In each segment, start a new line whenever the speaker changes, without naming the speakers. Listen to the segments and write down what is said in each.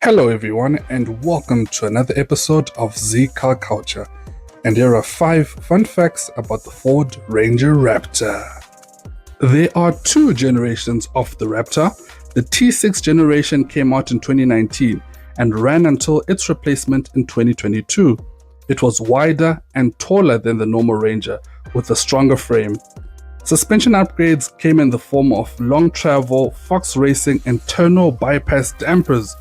Hello everyone and welcome to another episode of Z-CarCulture, and here are 5 fun facts about the Ford Ranger Raptor. There are 2 generations of the Raptor. The T6 generation came out in 2019 and ran until its replacement in 2022. It was wider and taller than the normal Ranger with a stronger frame. Suspension upgrades came in the form of long travel, Fox Racing internal bypass dampers,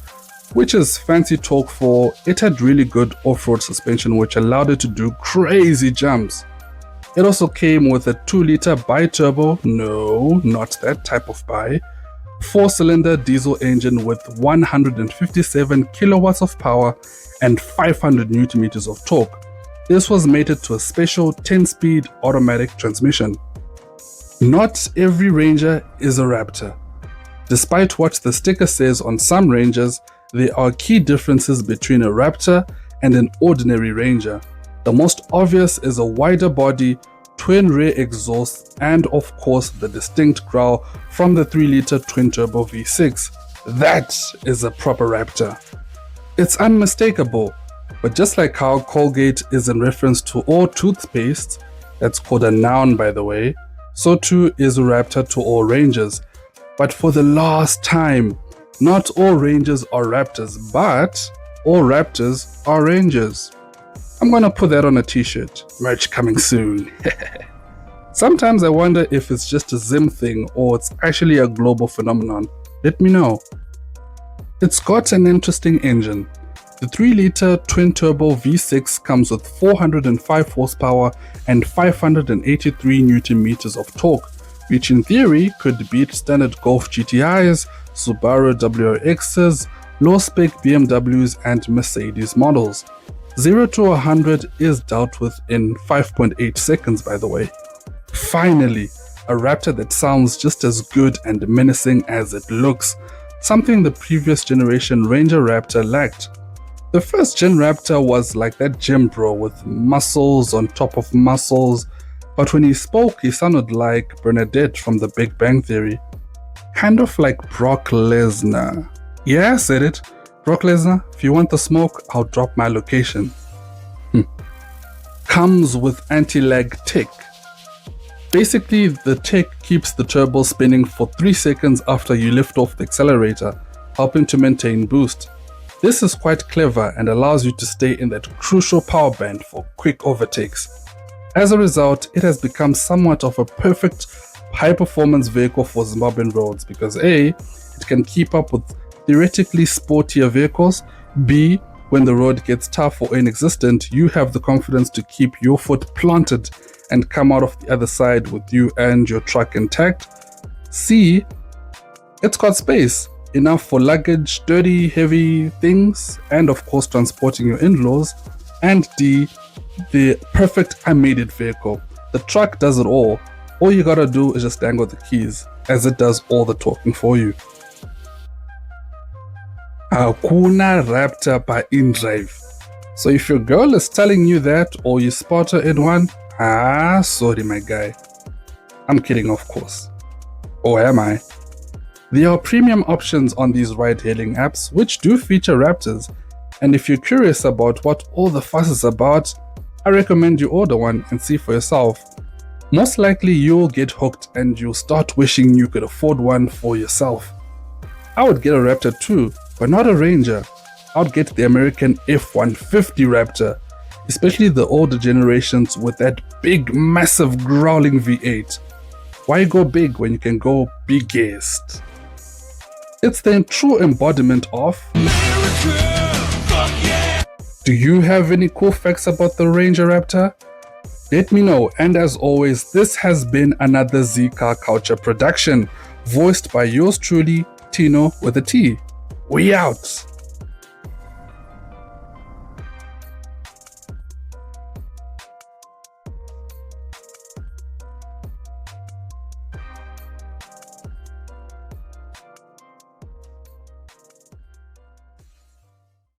which is fancy talk for it had really good off-road suspension which allowed it to do crazy jumps. It also came with a 2-liter bi-turbo, no, not that type of bi, 4-cylinder diesel engine with 157 kilowatts of power and 500 Newton meters of torque. This was mated to a special 10-speed automatic transmission. Not every Ranger is a Raptor. Despite what the sticker says on some Rangers, there are key differences between a Raptor and an ordinary Ranger. The most obvious is a wider body, twin rear exhausts, and of course the distinct growl from the 3-liter twin-turbo V6. That is a proper Raptor. It's unmistakable, but just like how Colgate is in reference to all toothpaste, that's called a noun by the way, so too is a Raptor to all Rangers. But for the last time, not all Rangers are Raptors, but all Raptors are Rangers. I'm gonna put that on a t-shirt. Merch coming soon. Sometimes I wonder if it's just a Zim thing or it's actually a global phenomenon. Let me know. It's got an interesting engine. The 3-liter twin-turbo V6 comes with 405 horsepower and 583 Newton meters of torque, which in theory could beat standard Golf GTIs, Subaru WRXs, low-spec BMWs and Mercedes models. 0 to 100 is dealt with in 5.8 seconds by the way. Finally, a Raptor that sounds just as good and menacing as it looks, something the previous generation Ranger Raptor lacked. The first gen Raptor was like that gym bro with muscles on top of muscles, but when he spoke he sounded like Bernadette from The Big Bang Theory. Kind of like Brock Lesnar. Yeah, I said it. Brock Lesnar, if you want the smoke, I'll drop my location. Comes with anti-lag tech. Basically, the tech keeps the turbo spinning for 3 seconds after you lift off the accelerator, helping to maintain boost. This is quite clever and allows you to stay in that crucial power band for quick overtakes. As a result, it has become somewhat of a perfect high-performance vehicle for Zimbabwean roads because A, it can keep up with theoretically sportier vehicles, B, when the road gets tough or inexistent, you have the confidence to keep your foot planted and come out of the other side with you and your truck intact, C, it's got space, enough for luggage, dirty, heavy things, and of course transporting your in-laws, and D, the perfect I made it vehicle. The truck does it all. All you gotta do is just dangle the keys, as it does all the talking for you. Hakuna Raptor by InDrive. So if your girl is telling you that or you spot her in one, sorry my guy. I'm kidding of course. Or am I? There are premium options on these ride-hailing apps which do feature Raptors, and if you're curious about what all the fuss is about, I recommend you order one and see for yourself. Most likely you'll get hooked and you'll start wishing you could afford one for yourself. I would get a Raptor too, but not a Ranger. I would get the American F-150 Raptor, especially the older generations with that big massive growling V8. Why go big when you can go biggest? It's the true embodiment of America, fuck yeah! Do you have any cool facts about the Ranger Raptor? Let me know, and as always, this has been another Z-CarCulture production, voiced by yours truly, Tino with a T. We out!